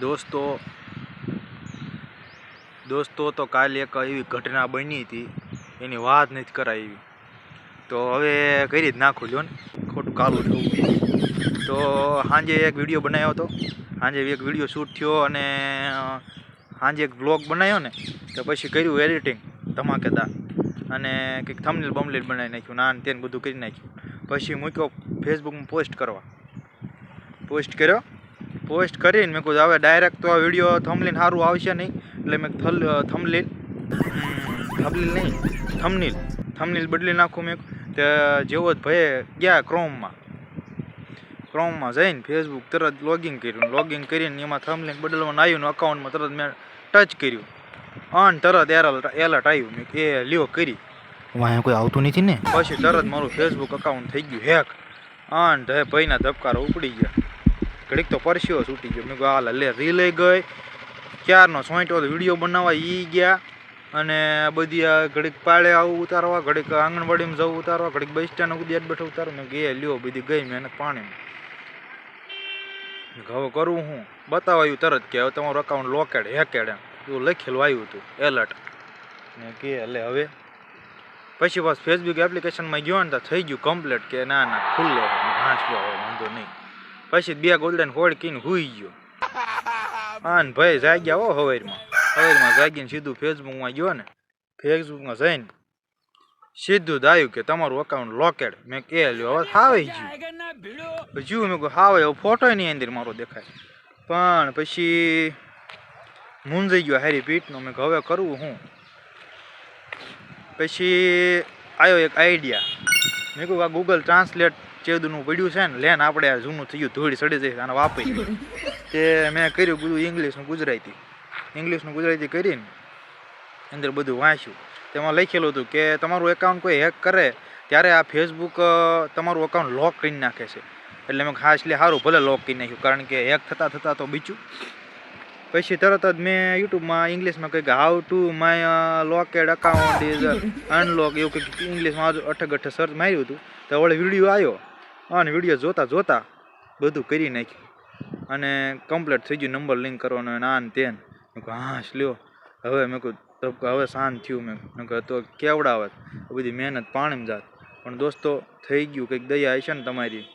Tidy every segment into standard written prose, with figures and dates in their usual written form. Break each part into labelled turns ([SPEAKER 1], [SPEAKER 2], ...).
[SPEAKER 1] દોસ્તો તો કાલે એક એવી ઘટના બની હતી, એની વાત નથી કરાવી તો હવે કરી જ નાખું લ્યો ને, ખોટું કાલું થવું. તો સાંજે એક વિડીયો બનાવ્યો હતો, સાંજે એક વિડીયો શૂટ થયો અને સાંજે એક બ્લોગ બનાવ્યો ને તો પછી કર્યું એડિટિંગ ધમાકેદાર અને કંઈક થંબનેલ બમનેલ બનાવી નાખ્યું, નાન તેને બધું કરી નાખ્યું. પછી મૂક્યો ફેસબુકમાં પોસ્ટ કર્યો. પોસ્ટ કરીને મેં કહ્યું હવે ડાયરેક્ટ તો આ વિડીયો થંબનેલ સારું આવશે નહીં, એટલે મેં થંબનેલ બદલી નાખું. મેં તે જેવો જ ભાઈ ગયા ક્રોમમાં જઈને ફેસબુક તરત લોગિન કરીને એમાં થંબનેલ બદલવાનું આવ્યું ને અકાઉન્ટમાં તરત મેં ટચ કર્યું અને તરત એલર્ટ આવ્યું. મેં એ લ્યો કરી
[SPEAKER 2] વાંહે કોઈ આવતું નથી ને.
[SPEAKER 1] પછી તરત મારું ફેસબુક અકાઉન્ટ થઈ ગયું હેક અને ભાઈના ધબકારા ઉપડી ગયા. ઘડીક તો પરસ્યો છૂટી ગયો. મેં કહું હાલ લે રીલ ગઈ, ક્યારનો સોંટો વિડીયો બનાવવા ઈ ગયા અને બધી આ ઘડીક પાળે આવું ઉતારવા, ઘડીક આંગણવાડીમાં જવું ઉતારવા, ઘડીક બસ સ્ટેન્ડ ઉદ્યાન બેઠા ઉતારવા. મેં ગયા લ્યો બધી ગઈ મહેનત પાણીમાં. હવે કરવું હું બતાવાયું તરત કે હવે તમારું અકાઉન્ટ લોકેડ હેકેડ એવું લખેલું આવ્યું હતું એલર્ટ ને કે એટલે હવે પછી બસ ફેસબુક એપ્લિકેશનમાં ગયો ને તો થઈ ગયું કમ્પ્લીટ કે ના ખુલ્લે ઘાસ લો વાંધો નહીં. પછી 2 ગોલ્ડન હોડ કીને હુઈ ગયો અને ભાઈ જાગ્યા હો હવારમાં જાગીને સીધું ફેસબુકમાં ગયો ને, ફેસબુકમાં જઈને સીધું જ આવ્યું કે તમારું અકાઉન્ટ લોકેડ. મેં કે લ્યો હવે હાવે ગયું મેં કહું હાવે હવે ફોટો નહીં અંદર મારો દેખાય. પણ પછી મૂંઝાઈ ગયો હારી પીઠનો. મેં કહું હવે કરવું હું. પછી આવ્યો એક આઈડિયા. મેં કહું આ ગૂગલ ટ્રાન્સલેટ ચેદનું પડ્યું છે ને લેન આપણે આ જૂનું થઈ ગયું ધૂળ સડી જાય આને વાપરી તે મેં કર્યું બધું ઇંગ્લિશનું ગુજરાતી કરીને અંદર બધું વાંચ્યું. તેમાં લખેલું હતું કે તમારું એકાઉન્ટ કોઈ હેક કરે ત્યારે આ ફેસબુક તમારું એકાઉન્ટ લોક કરી નાખે છે. એટલે મેં ખાસ એટલે સારું ભલે લોક કરી નાખ્યું, કારણ કે હેક થતાં તો બીચું. પછી તરત જ મેં યુટ્યુબમાં ઇંગ્લિશમાં કંઈક how to my locked account is unlock એવું કંઈક ઇંગ્લિશમાં અઠગઠ સર્ચ માર્યું હતું તો વળે વિડીયો આવ્યો અને વિડીયો જોતા બધું કરી નાખ્યું અને કમ્પ્લીટ થઈ ગયું. નંબર લિંક કરવાનો નાન તેન. મેં કહું હા લ્યો હવે મેં કહું હવે શાંત થયું. મેં કહું તો કેવડાવત બધી મહેનત પાણીમાં જાત. પણ દોસ્તો થઈ ગયું, કંઈક દયા હશે ને તમારી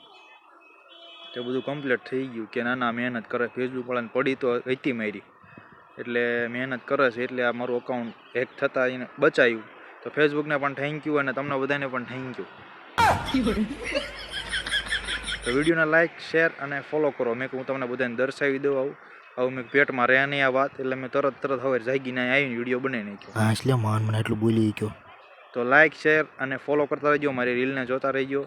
[SPEAKER 1] તો બધું કમ્પ્લીટ થઈ ગયું કે ના મહેનત કરે. ફેસબુક વાળાને પડી તો હતી મારી એટલે મહેનત કરે છે એટલે આ મારું અકાઉન્ટ હેક થતાં એને બચાવ્યું. તો ફેસબુકને પણ થેન્ક યુ અને તમને બધાને પણ થેન્ક યુ. તો વિડીયોને લાઇક શેર અને ફોલો કરો. મેં હું તમને બધાને દર્શાવી દઉં આવું મેં પેટમાં રહ્યા નહીં આ વાત એટલે મેં તરત હવે જાગીને આવીને વિડીયો બનાવી નાખ્યો.
[SPEAKER 2] હા એટલે મને એટલું બોલી ગયો.
[SPEAKER 1] તો લાઇક શેર અને ફોલો કરતા રહેજો, મારી રીલને જોતા રહેજો.